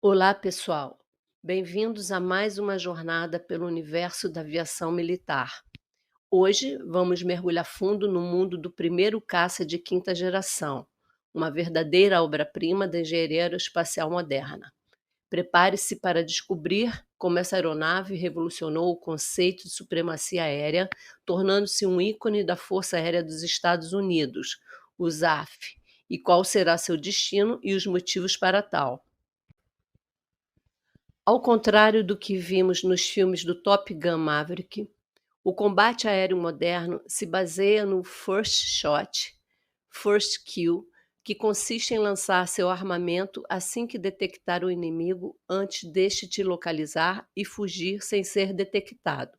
Olá, pessoal. Bem-vindos a mais uma jornada pelo universo da aviação militar. Hoje vamos mergulhar fundo no mundo do primeiro caça de quinta geração, uma verdadeira obra-prima da engenharia aeroespacial moderna. Prepare-se para descobrir como essa aeronave revolucionou o conceito de supremacia aérea, tornando-se um ícone da Força Aérea dos Estados Unidos, o SAF, e qual será seu destino e os motivos para tal. Ao contrário do que vimos nos filmes do Top Gun Maverick, o combate aéreo moderno se baseia no first shot, first kill, que consiste em lançar seu armamento assim que detectar o inimigo antes deste te localizar e fugir sem ser detectado.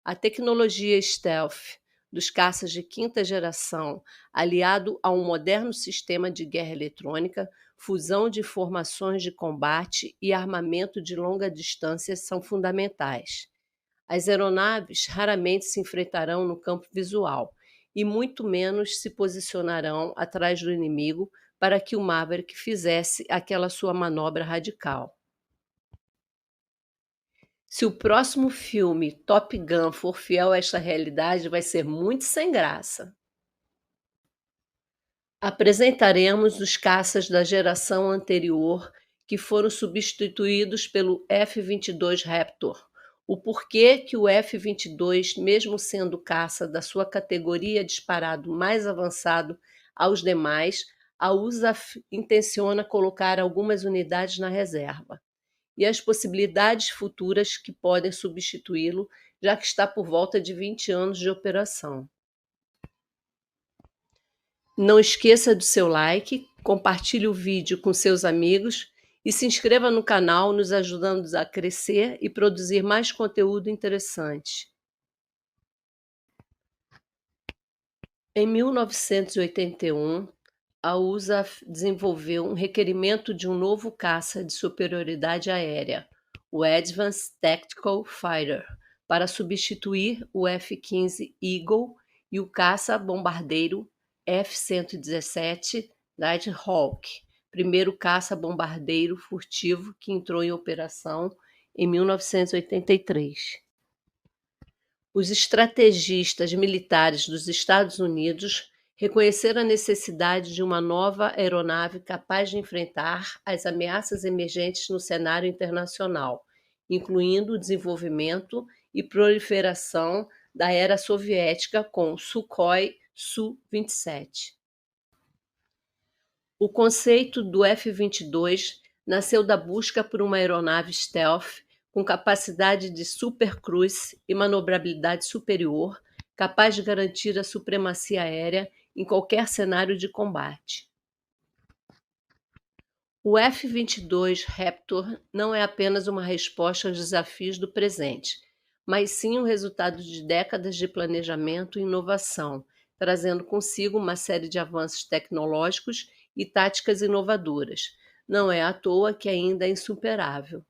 A tecnologia stealth dos caças de quinta geração, aliado a um moderno sistema de guerra eletrônica, fusão de formações de combate e armamento de longa distância são fundamentais. As aeronaves raramente se enfrentarão no campo visual e muito menos se posicionarão atrás do inimigo para que o Maverick fizesse aquela sua manobra radical. Se o próximo filme Top Gun for fiel a esta realidade, vai ser muito sem graça. Apresentaremos os caças da geração anterior que foram substituídos pelo F-22 Raptor. O porquê que o F-22, mesmo sendo caça da sua categoria disparado mais avançado aos demais, a USAF intenciona colocar algumas unidades na reserva e as possibilidades futuras que podem substituí-lo, já que está por volta de 20 anos de operação. Não esqueça do seu like, compartilhe o vídeo com seus amigos e se inscreva no canal, nos ajudando a crescer e produzir mais conteúdo interessante. Em 1981, a USAF desenvolveu um requerimento de um novo caça de superioridade aérea, o Advanced Tactical Fighter, para substituir o F-15 Eagle e o caça-bombardeiro F-117 Nighthawk, primeiro caça-bombardeiro furtivo que entrou em operação em 1983. Os estrategistas militares dos Estados Unidos reconheceram a necessidade de uma nova aeronave capaz de enfrentar as ameaças emergentes no cenário internacional, incluindo o desenvolvimento e proliferação da era soviética com o Sukhoi Su-27. O conceito do F-22 nasceu da busca por uma aeronave stealth com capacidade de supercruise e manobrabilidade superior, capaz de garantir a supremacia aérea em qualquer cenário de combate. O F-22 Raptor não é apenas uma resposta aos desafios do presente, mas sim o resultado de décadas de planejamento e inovação, trazendo consigo uma série de avanços tecnológicos e táticas inovadoras. Não é à toa que ainda é insuperável.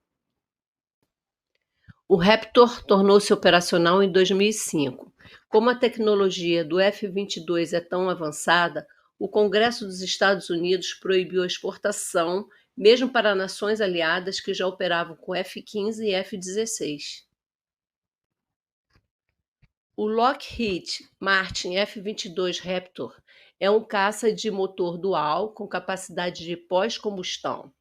O Raptor tornou-se operacional em 2005. Como a tecnologia do F-22 é tão avançada, o Congresso dos Estados Unidos proibiu a exportação, mesmo para nações aliadas que já operavam com F-15 e F-16. O Lockheed Martin F-22 Raptor é um caça de motor dual com capacidade de pós-combustão.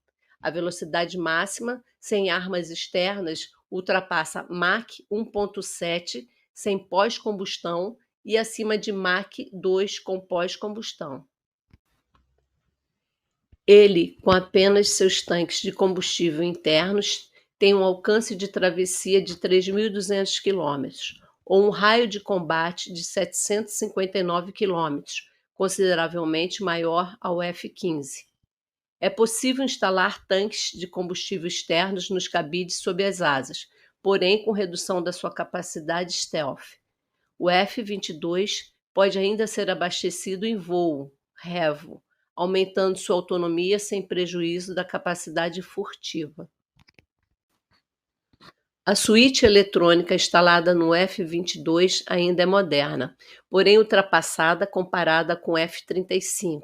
A velocidade máxima, sem armas externas, ultrapassa Mach 1.7 sem pós-combustão e acima de Mach 2 com pós-combustão. Ele, com apenas seus tanques de combustível internos, tem um alcance de travessia de 3.200 km, ou um raio de combate de 759 km, consideravelmente maior ao F-15. É possível instalar tanques de combustível externos nos cabides sob as asas, porém com redução da sua capacidade stealth. O F-22 pode ainda ser abastecido em voo, revo, aumentando sua autonomia sem prejuízo da capacidade furtiva. A suíte eletrônica instalada no F-22 ainda é moderna, porém ultrapassada comparada com o F-35,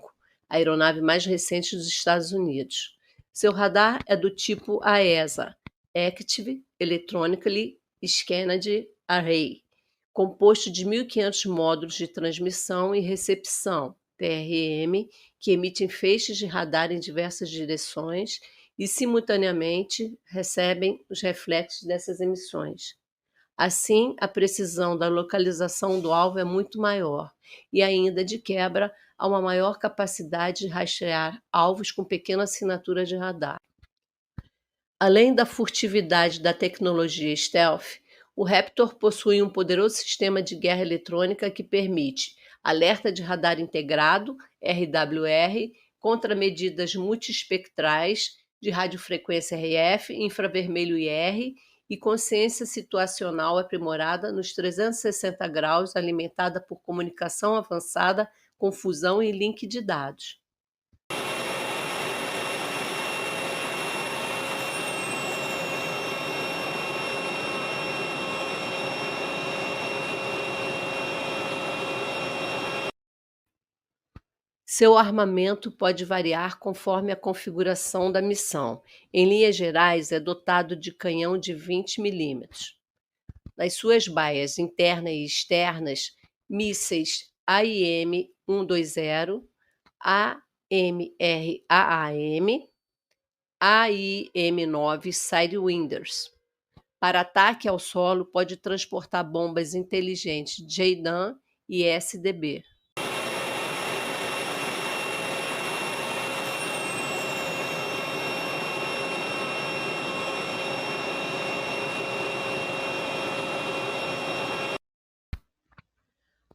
a aeronave mais recente dos Estados Unidos. Seu radar é do tipo AESA, Active Electronically Scanned Array, composto de 1.500 módulos de transmissão e recepção, TRM, que emitem feixes de radar em diversas direções e, simultaneamente, recebem os reflexos dessas emissões. Assim, a precisão da localização do alvo é muito maior e, ainda de quebra, há uma maior capacidade de rastrear alvos com pequena assinatura de radar. Além da furtividade da tecnologia stealth, o Raptor possui um poderoso sistema de guerra eletrônica que permite alerta de radar integrado, RWR, contra medidas multiespectrais de radiofrequência RF, infravermelho IR e consciência situacional aprimorada nos 360 graus, alimentada por comunicação avançada com fusão e link de dados. Seu armamento pode variar conforme a configuração da missão. Em linhas gerais, é dotado de canhão de 20 mm. Nas suas baias internas e externas, mísseis AIM-120, AMRAAM, AIM-9 Sidewinders. Para ataque ao solo, pode transportar bombas inteligentes JDAM e SDB.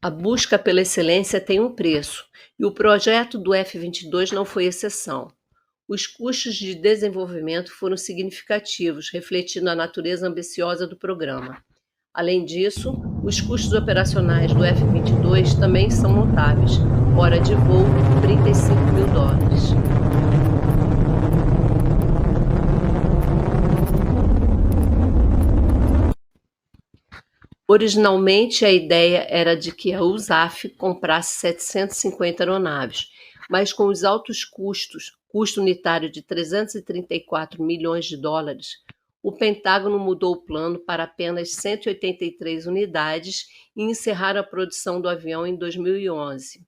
A busca pela excelência tem um preço, e o projeto do F-22 não foi exceção. Os custos de desenvolvimento foram significativos, refletindo a natureza ambiciosa do programa. Além disso, os custos operacionais do F-22 também são notáveis. Hora de voo, $35 mil. Originalmente, a ideia era de que a USAF comprasse 750 aeronaves, mas com os altos custos, custo unitário de $334 milhões, o Pentágono mudou o plano para apenas 183 unidades e encerrar a produção do avião em 2011.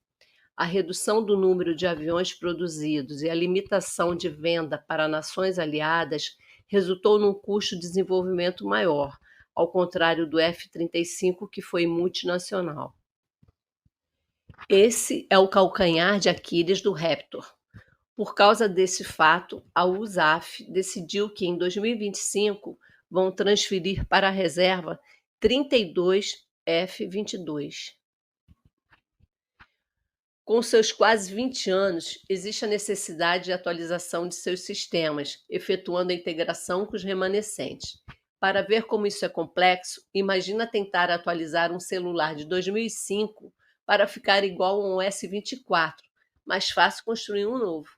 A redução do número de aviões produzidos e a limitação de venda para nações aliadas resultou num custo de desenvolvimento maior, ao contrário do F-35, que foi multinacional. Esse é o calcanhar de Aquiles do Raptor. Por causa desse fato, a USAF decidiu que em 2025 vão transferir para a reserva 32 F-22. Com seus quase 20 anos, existe a necessidade de atualização de seus sistemas, efetuando a integração com os remanescentes. Para ver como isso é complexo, imagina tentar atualizar um celular de 2005 para ficar igual a um S24, mais fácil construir um novo.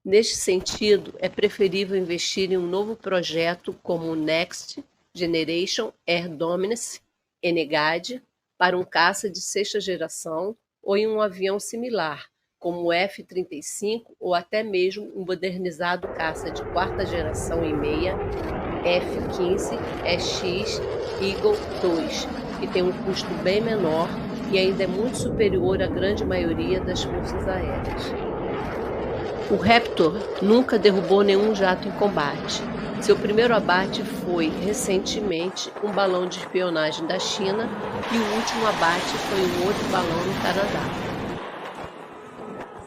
Neste sentido, é preferível investir em um novo projeto como o Next Generation Air Dominance, NGAD, para um caça de sexta geração ou em um avião similar, como o F-35 ou até mesmo um modernizado caça de quarta geração e meia, F-15EX Eagle II, que tem um custo bem menor e ainda é muito superior à grande maioria das forças aéreas. O Raptor nunca derrubou nenhum jato em combate. Seu primeiro abate foi, recentemente, um balão de espionagem da China e o último abate foi um outro balão no Canadá.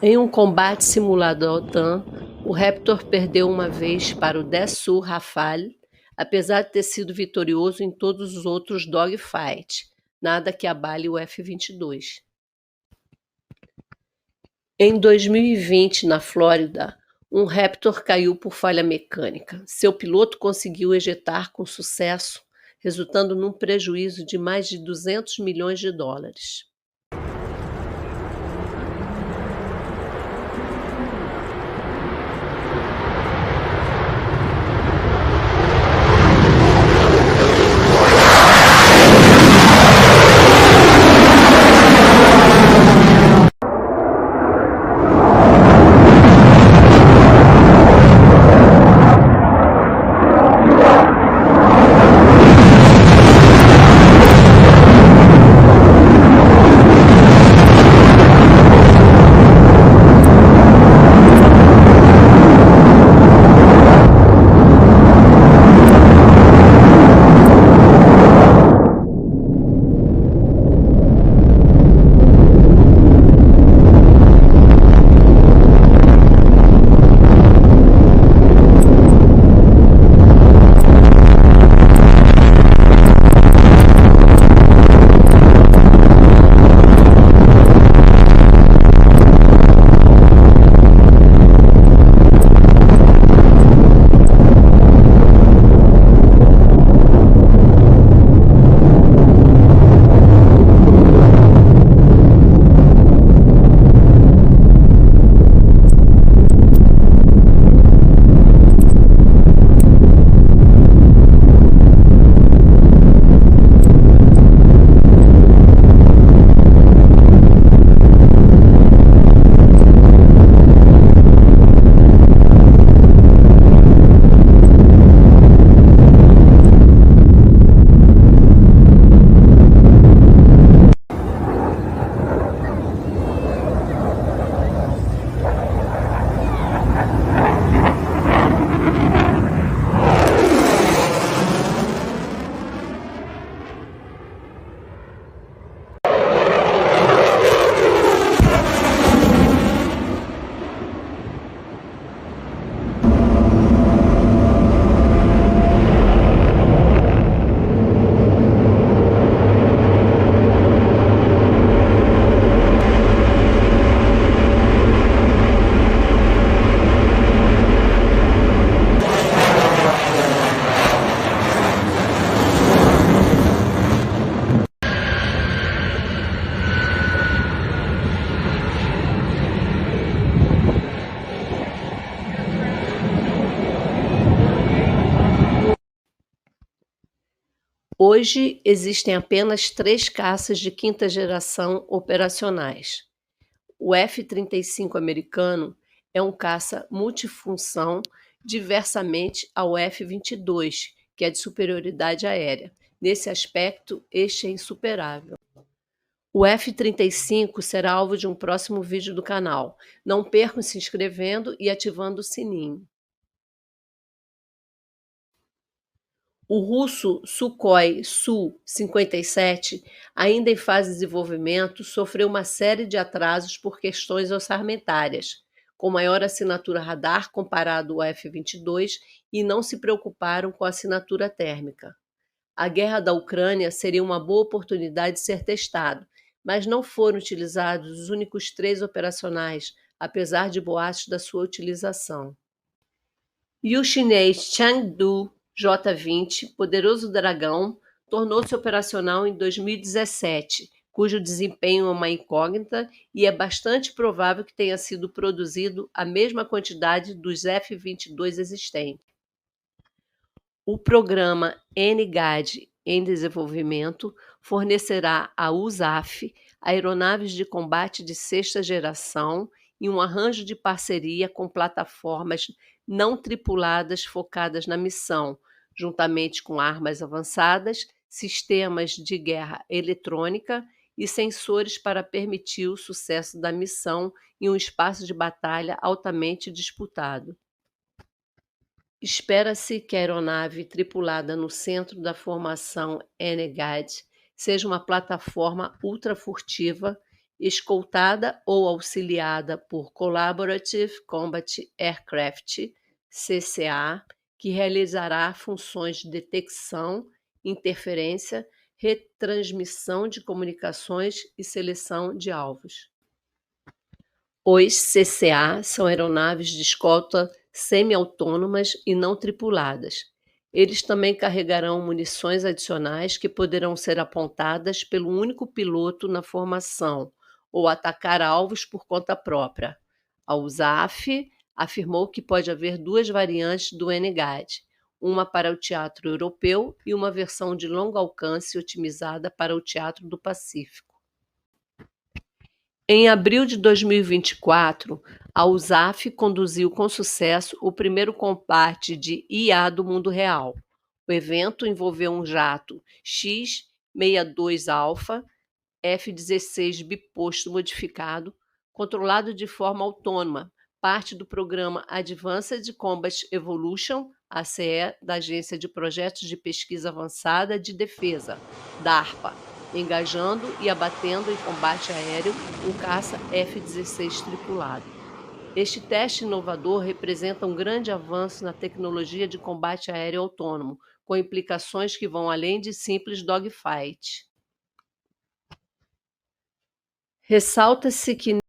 Em um combate simulado à OTAN, o Raptor perdeu uma vez para o Dassault Rafale, apesar de ter sido vitorioso em todos os outros dogfights, nada que abale o F-22. Em 2020, na Flórida, um Raptor caiu por falha mecânica. Seu piloto conseguiu ejetar com sucesso, resultando num prejuízo de mais de $200 milhões. Hoje existem apenas 3 caças de quinta geração operacionais. O F-35 americano é um caça multifunção, diversamente ao F-22, que é de superioridade aérea. Nesse aspecto, este é insuperável. O F-35 será alvo de um próximo vídeo do canal. Não percam se inscrevendo e ativando o sininho. O russo Sukhoi Su-57, ainda em fase de desenvolvimento, sofreu uma série de atrasos por questões orçamentárias, com maior assinatura radar comparado ao F-22 e não se preocuparam com a assinatura térmica. A guerra da Ucrânia seria uma boa oportunidade de ser testado, mas não foram utilizados os únicos 3 operacionais, apesar de boatos da sua utilização. E o chinês Changdu J-20, poderoso dragão, tornou-se operacional em 2017, cujo desempenho é uma incógnita e é bastante provável que tenha sido produzido a mesma quantidade dos F-22 existentes. O programa NGAD em desenvolvimento fornecerá à USAF aeronaves de combate de sexta geração e um arranjo de parceria com plataformas não tripuladas focadas na missão, juntamente com armas avançadas, sistemas de guerra eletrônica e sensores para permitir o sucesso da missão em um espaço de batalha altamente disputado. Espera-se que a aeronave tripulada no centro da formação NGAD seja uma plataforma ultrafurtiva, escoltada ou auxiliada por Collaborative Combat Aircraft, CCA, que realizará funções de detecção, interferência, retransmissão de comunicações e seleção de alvos. Os CCA são aeronaves de escolta semi-autônomas e não tripuladas. Eles também carregarão munições adicionais que poderão ser apontadas pelo único piloto na formação ou atacar alvos por conta própria. A USAF afirmou que pode haver 2 variantes do NGAD, uma para o teatro europeu e uma versão de longo alcance otimizada para o teatro do Pacífico. Em abril de 2024, a USAF conduziu com sucesso o primeiro combate de IA do mundo real. O evento envolveu um jato X-62 Alpha F-16 biposto modificado, controlado de forma autônoma, parte do programa Advanced Combat Evolution, ACE, da Agência de Projetos de Pesquisa Avançada de Defesa, DARPA, engajando e abatendo em combate aéreo um caça F-16 tripulado. Este teste inovador representa um grande avanço na tecnologia de combate aéreo autônomo, com implicações que vão além de simples dogfight. Ressalta-se que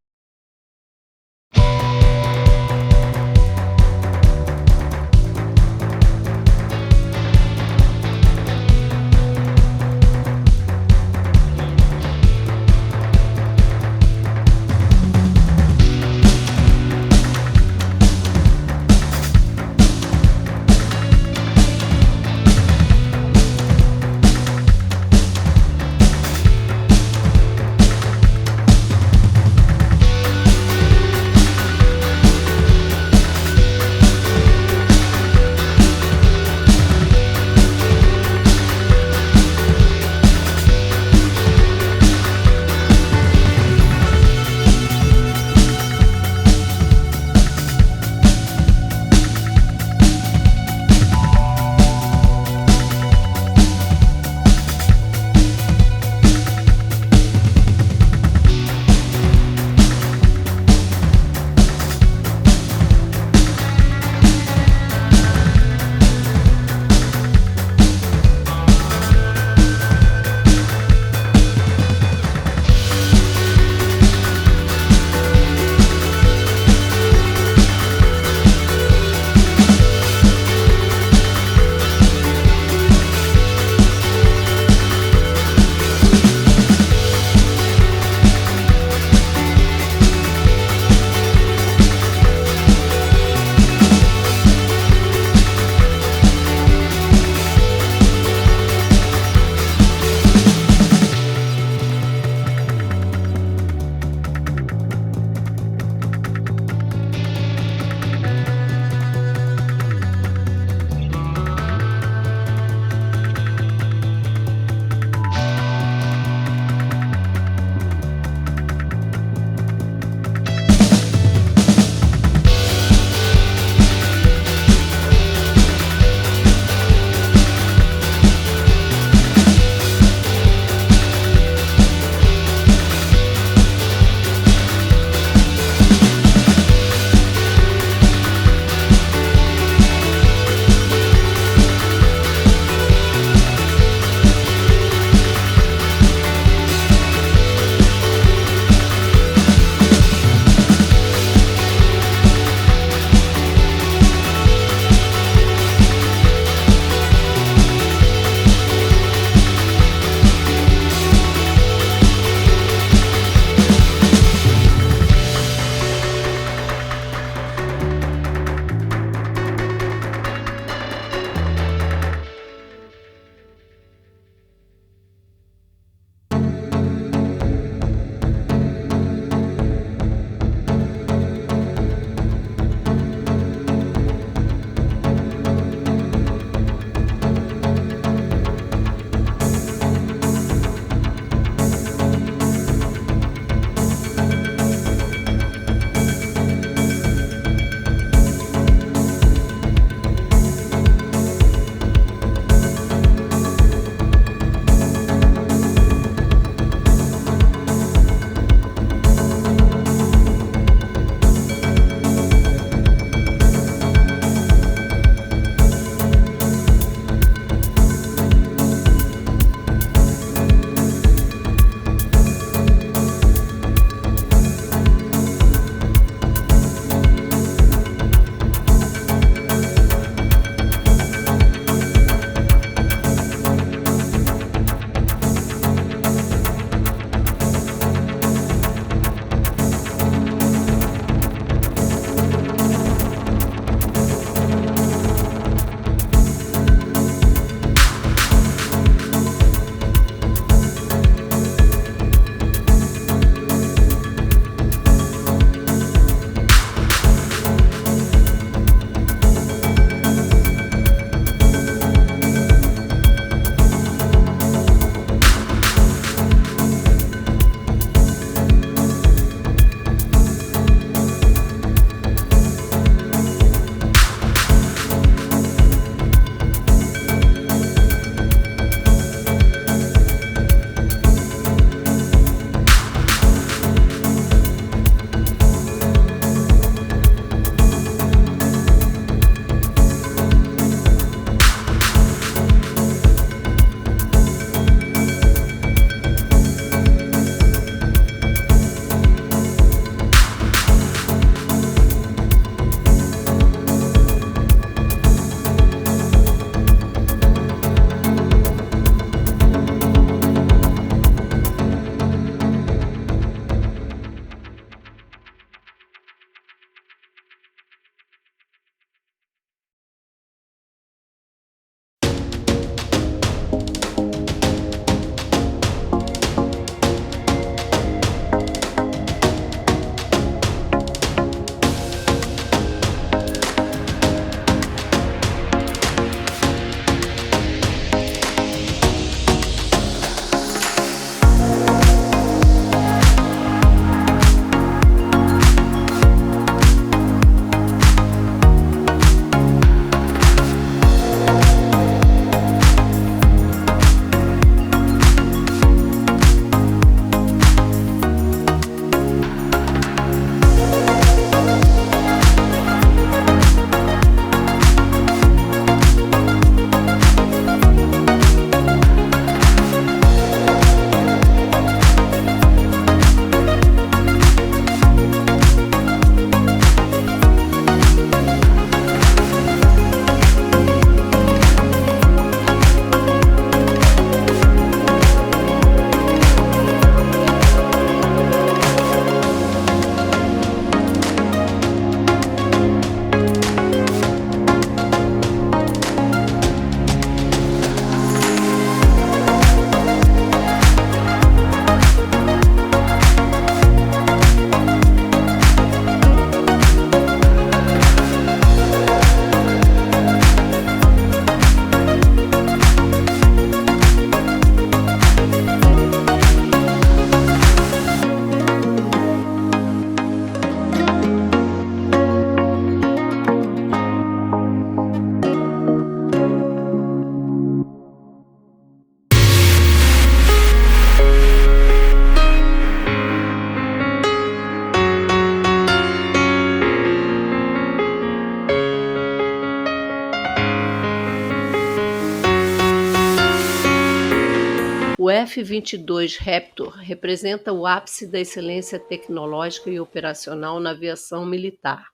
F-22 Raptor representa o ápice da excelência tecnológica e operacional na aviação militar.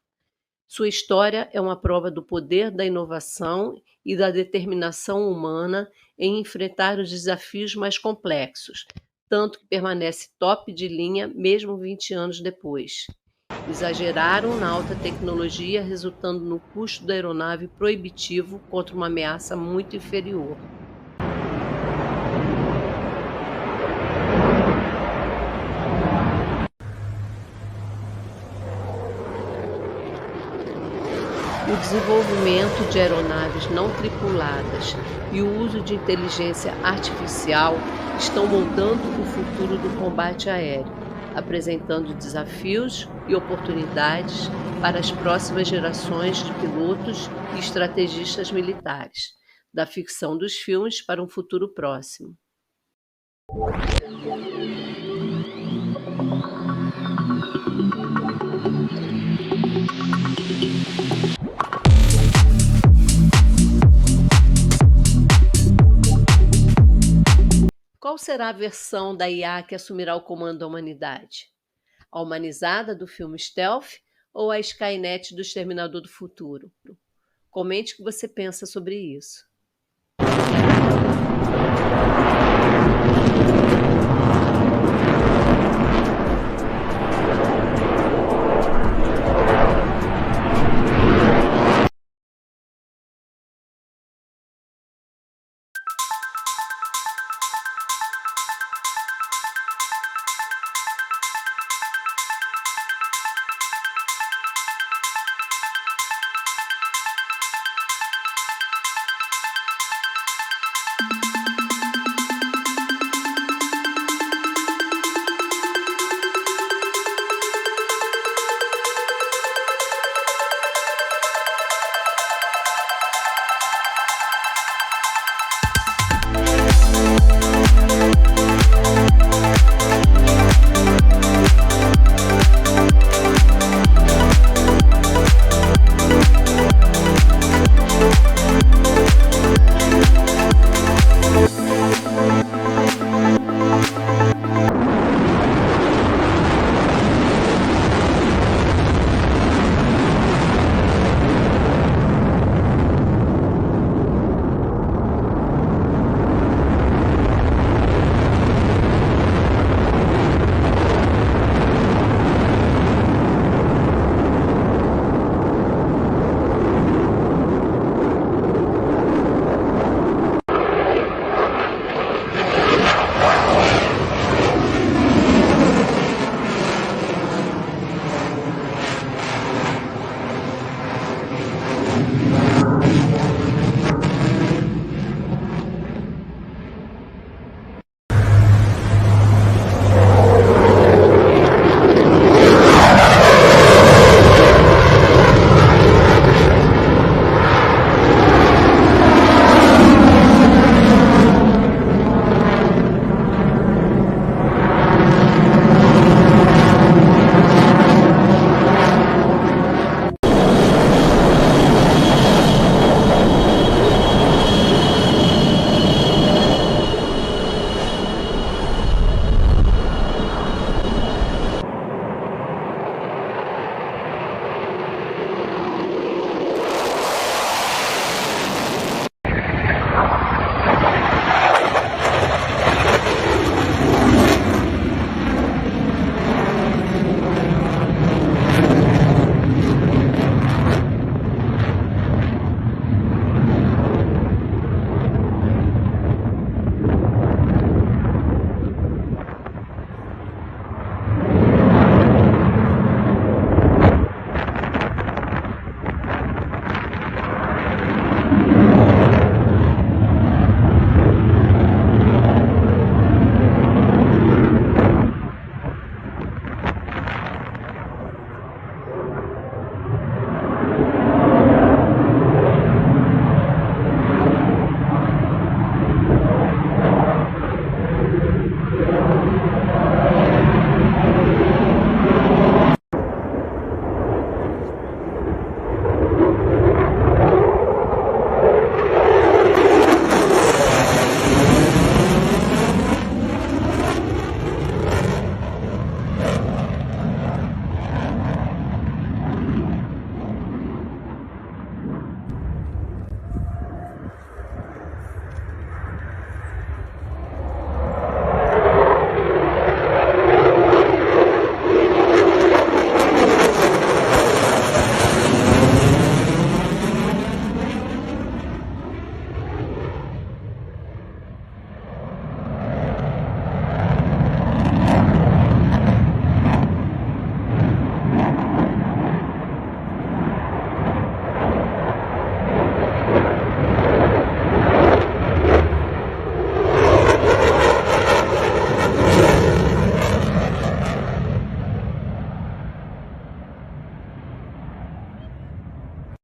Sua história é uma prova do poder da inovação e da determinação humana em enfrentar os desafios mais complexos, tanto que permanece top de linha mesmo 20 anos depois. Exageraram na alta tecnologia, resultando no custo da aeronave proibitivo contra uma ameaça muito inferior. O desenvolvimento de aeronaves não tripuladas e o uso de inteligência artificial estão moldando o futuro do combate aéreo, apresentando desafios e oportunidades para as próximas gerações de pilotos e estrategistas militares, da ficção dos filmes para um futuro próximo. Qual será a versão da IA que assumirá o comando da humanidade? A humanizada do filme Stealth ou a Skynet do Exterminador do Futuro? Comente o que você pensa sobre isso.